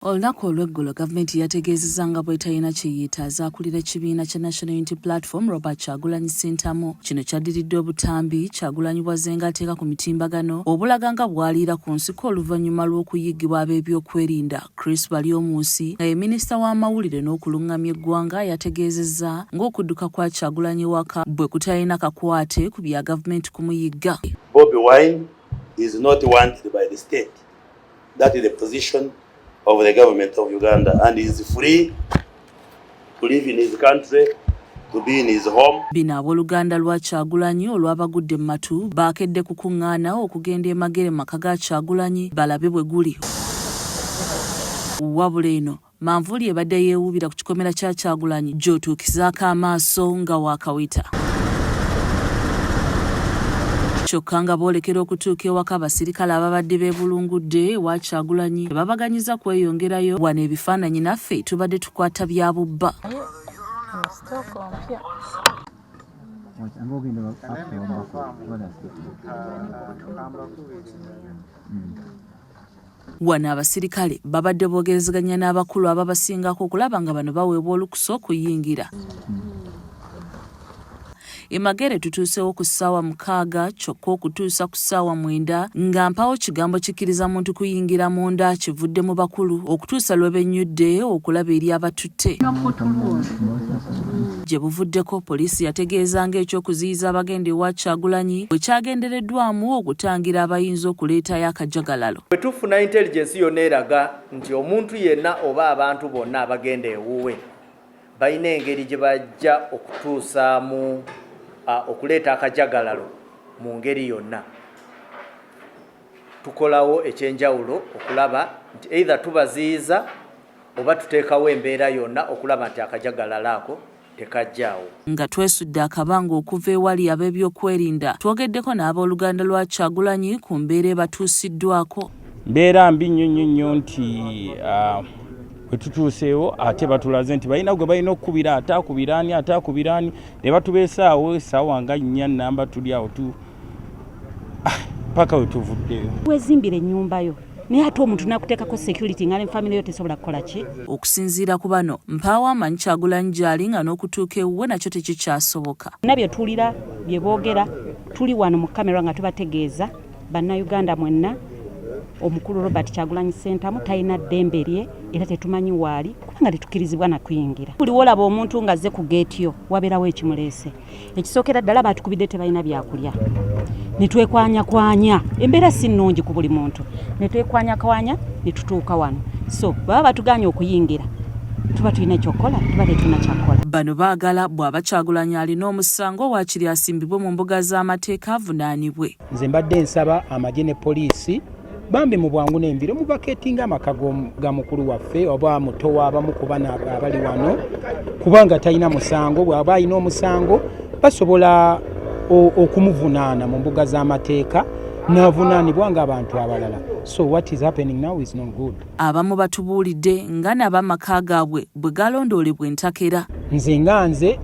Olunaku olw'eggulo gavumenti yategeezezza nga bw'etalina kye yeetaaza akulira ekibiina kya National Unity Platform Robert Kyagulanyi Ssentamu. Kino kyaddiridde obutambi Kyagulanyi bw'azzenga ateeka ku mitimbagano obulaga nga bw'aliira ku nsiko oluvannyuma lw'okuyiggibwa ab'ebyokwerinda. Chris Balyomunsi nga ye minisita w'amawulire n'okulungamya eggwanga yategeezezza ng'okudduka kwa Kyagulanyi waka bwe kutalina kakwate ku bya gavumenti kumuyigga. Bobi Wine is not wanted by the state. That is the position of the government of Uganda, and he is free to live in his country, to be in his home. Bino abooluganda lwa Kyagulanyi olwabagudde mu matu baakedde kukuŋŋaana okugenda emagere maka ga Kyagulanyi balabe bwe guli. Wabula eno manvuuli ebadde yeewuubira ku kikomera kya Kyagulanyi gy'otuukizaako amaaso nga waakawita. Kyokka nga boolekera okutuuka ewaka abasirikale ababadde beebulungudde ewa Kyagulanyi babaganyiza kweyongerayo wano ebifaananyi naffe tubadde tukwata bya bubba. Wano abasirikale babadde boogerezeganya n'abakulu ababasingako okulaba nga bano baweebwa olukusa okuyingira. Emagere tutuusewo ku ssaawa 6 kyokka okutuusa ku ssaawa 9 nga mpawo kigambo kikkiriza muntu kuyingira munda kivudde mu bakulu okutuusa lwe bennyudde okulaba eri abatutte. Gye buvuddeko poliisi yategeeza ng'ekyokuziyiza abagenda ewa Kyagulanyi bwe kyagendereddwamu okutangira abayinza okuleetayo akajagalalo. Bwe tufuna intelligence yonna eraga nti omuntu yenna oba abantu bonna abagenda ewuwe balina engeri gye bajja okutuusaamu okuleeta akajagalalo mu ngeri yonna. Tukolawo ekyenjawulo okulaba nti either tubaziyiza oba tuteekawo embeera yonna okulaba nti akajagalalo ako tekajjaawo. Nga twesudde akabanga okuva ewali ab'ebyokwerinda twogeddeko n'abooluganda lwa Kyagulanyi ku mbeera ebatuusiddwako. Mbeera mbi nnyo nti bwe tutuuseewo ate batulaze nti balina gwe balina okukubira ataakubiraani ne batubeesaawo essaawa nga 4 namba tuli awo paka we tuvuddeyo. Wezimbira ennyumba yo naye ate omuntu nakuteekako security nga ne family yo tesobola kukola ki? Okusinziira ku bano mpaawo amanyi Kyagulanyi gy'ali nga n'okutuuka ewuwe nakyo tekikyasoboka. Nabyo tuwulira bye boogera tuli wano mu kamera nga tubategeeza bannayuganda mwenna omukulu Robert Kyagulanyi Ssentamu talina ddembe lye era tetumanyi waali kubanga tetukkirizibwa na kuyingira. Buli wolaba omuntu ng'azze ku geeti yo wabeerawo ekimuleese. Ekisookera ddala batukubidde tebalina byakulya. Ne twekwanya embeera si nnungi ku buli muntu. Ne twekwanya ne tutuuka wano. So baba batuganye okuyingira tuba tulina ekyokukola tuba tetulina kyakukola. Bano baagala bw'aba Kyagulanyi alina omusango waakiri asimbibwe mu mbuga z'amateeka avunaanibwe. Nze mbadde nsaba amagye ne poliisi bambi mu bwangu n'embiro mubaketinga amaka ga mukulu waffe oba muto w'abamu ku bano abali wano kubanga talina musango. Bw'aba alina omusango basobola okumuvunaana mu mbuga z'amateeka n'avunaanibwa ng'abantu abalala. So what is happening now is not good. Abamu batubuulidde nga n'ab'amaka gaabwe bwe galondoolebwa entakera. Nze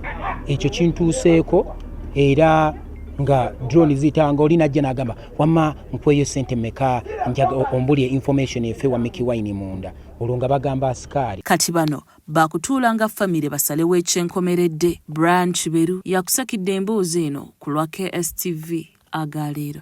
ekyo kintuuseeko era nga drone zitanga oli najja n'agamba wamma nkweyo ssente mmeka njaga ombulye information efe wa Mickey Wine munda olwo nga bagamba asikaali. Kati bano baakutuula nga famire basalewo ekyenkomeredde. Brian Kiberu yakusakidde emboozi eno ku lwa KSTV Agaleero.